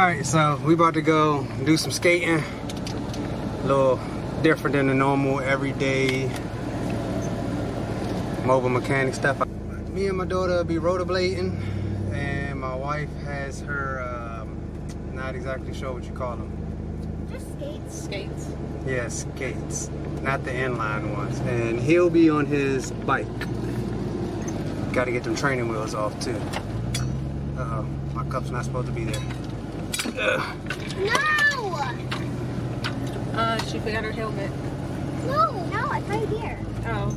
Alright, so we about to go do some skating. A little different than the normal everyday mobile mechanic stuff. Me and my daughter will be rollerblading, and my wife has her, not exactly sure what you call them. Just skates. Skates. Yeah, skates. Not the inline ones. And he'll be on his bike. Got to get them training wheels off too. Uh-oh, my cup's not supposed to be there. Ugh. No! She forgot her helmet. No, it's right here. Oh.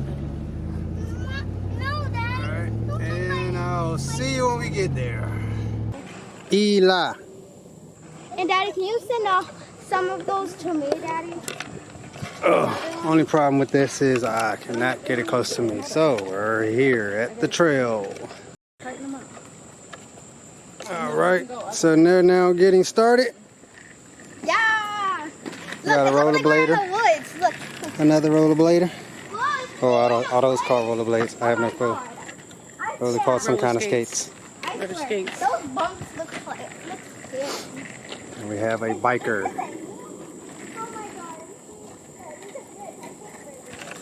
No, Dad. Alright, and I'll see you when we get there. Eli. And Daddy, can you send some of those to me, Daddy? Only problem with this is I cannot get it close to me. So we're here at the trail. Alright, so they're now getting started. Yeah! Got a rollerblader. Look. Another rollerblader. Look. Oh, are those called rollerblades? I have no clue. Those are called some kind of skates. Roller skates. Those bumps look scary. And we have a biker.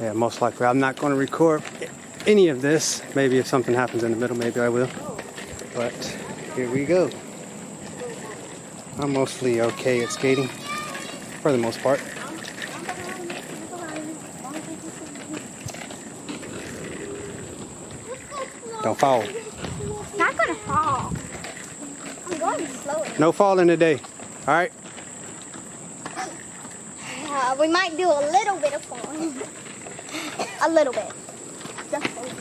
Yeah, most likely. I'm not going to record any of this. Maybe if something happens in the middle, maybe I will. But here we go. I'm mostly okay at skating, for the most part. Don't fall. Not gonna fall. I'm going slower. No falling today. All right. We might do a little bit of falling. A little bit. Just a little.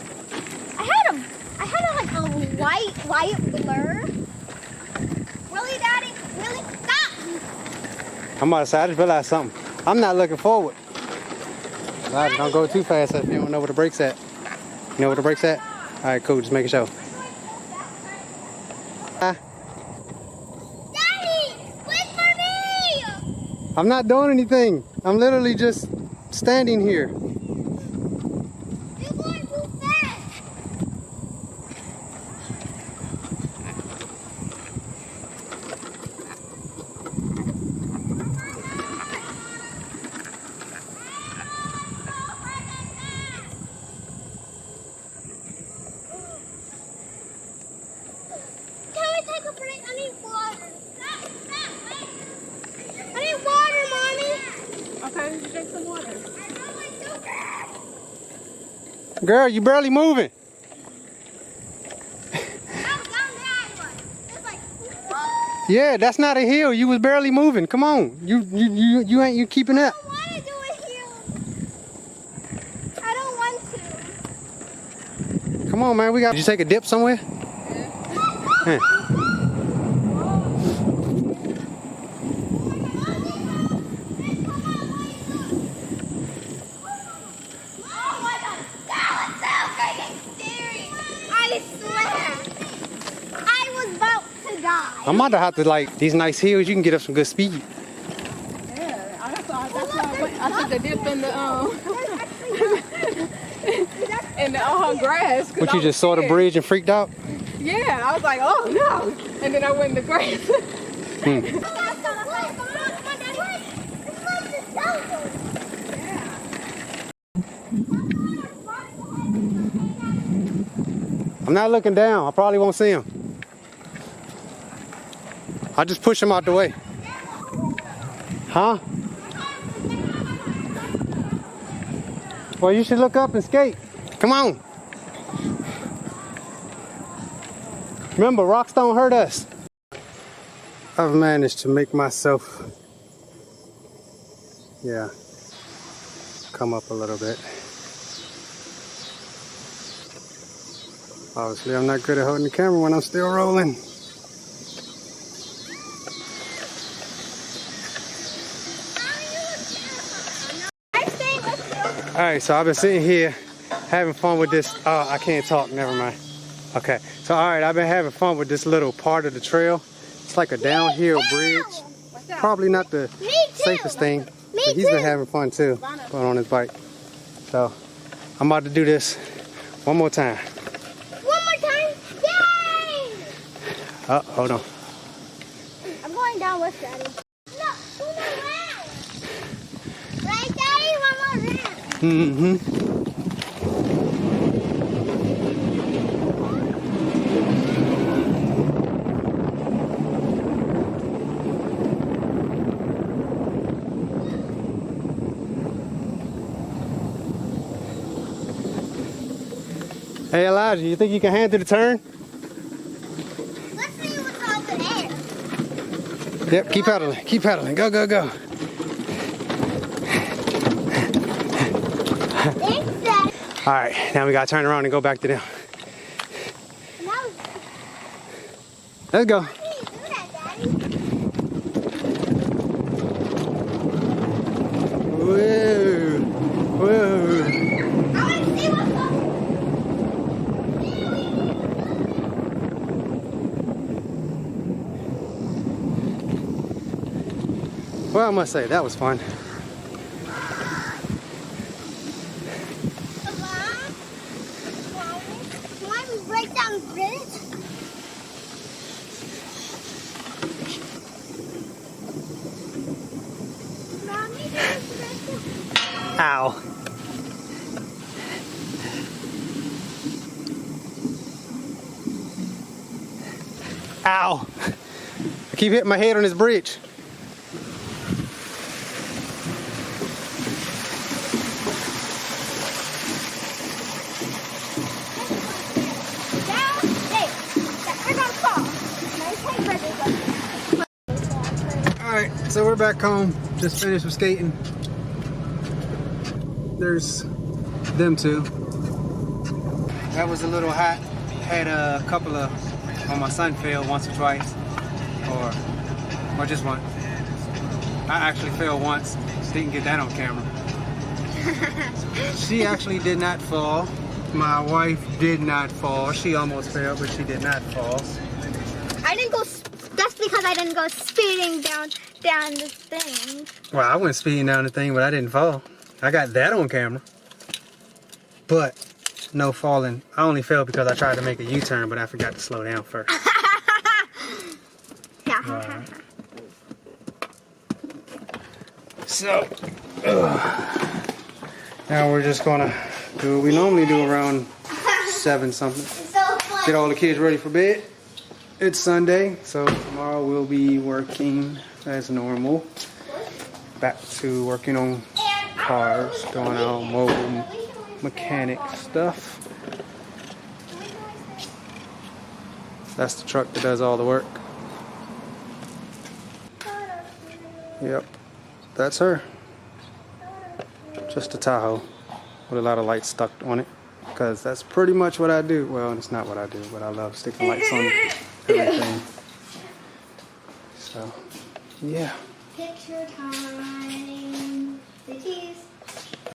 I had a like a white blur. Really, Daddy? Really? Stop! I'm about to say, I just realized something. I'm not looking forward. Don't go too fast if you don't know where the brake's at. You know where the brake's at? All right, cool. Just make a show. Daddy, wait for me! I'm not doing anything. I'm literally just standing here. You're going too fast. Can we take a break? I need water. I need water, Mommy. Okay, drink some water. Girl, you barely moving. Yeah, that's not a hill. You was barely moving. Come on. You ain't keeping up. I don't want to do a hill. I don't want to. Come on, man. Did you take a dip somewhere? Yeah. I'm about to have to, like, these nice hills, you can get up some good speed. Yeah, that's why I took the dip in the grass. But you just saw the bridge and freaked out? Yeah, I was like, oh no. And then I went in the grass. I'm not looking down. I probably won't see him. I'll just push him out the way. Huh? Well, you should look up and skate. Come on. Remember, rocks don't hurt us. I've managed to make myself, come up a little bit. Obviously, I'm not good at holding the camera when I'm still rolling. Alright, so I've been sitting here having fun with this. Oh, I can't talk, never mind. Okay, so alright, I've been having fun with this little part of the trail. It's like a downhill bridge. Probably not the safest thing, but he's been having fun too, going on his bike. So, I'm about to do this one more time. One more time? Yay! Hold on. I'm going Now what's Daddy? No, one more round. Right, Daddy? One more round. Mm-hmm. Hey Elijah, you think you can handle the turn? Let's see what's over there. Yep, keep pedaling, keep pedaling. Go, go, go. Thanks, Daddy. All right, now we gotta turn around and go back to them. Now, Let's go. how can you do that, Daddy? Whoa, whoa. I want to see what's over. Well, I must say, that was fun. Why we break down the bridge? Mommy, Ow. Ow. I keep hitting my head on this bridge. down, hey, we're gonna fall. Alright, so we're back home. Just finished with skating. There's them two. That was a little hot. Had a couple of, well, my son fell once or twice. Or just one. I actually fell once. Didn't get that on camera. She actually did not fall. My wife did not fall. She almost fell, but she did not fall. I didn't go. That's because I didn't go speeding down the thing. Well, I went speeding down the thing, but I didn't fall. I got that on camera. But no falling. I only fell because I tried to make a U-turn, but I forgot to slow down first. Right. So, now we're just gonna do what we normally do around 7 something. So fun. Get all the kids ready for bed. It's Sunday, so tomorrow we'll be working as normal. Back to working on cars, doing our mobile mechanic stuff. That's the truck that does all the work. Yep, that's her. Just a Tahoe with a lot of lights stuck on it, because that's pretty much what I do. Well, it's not what I do, but I love sticking lights on everything. So, yeah. Picture time. The keys.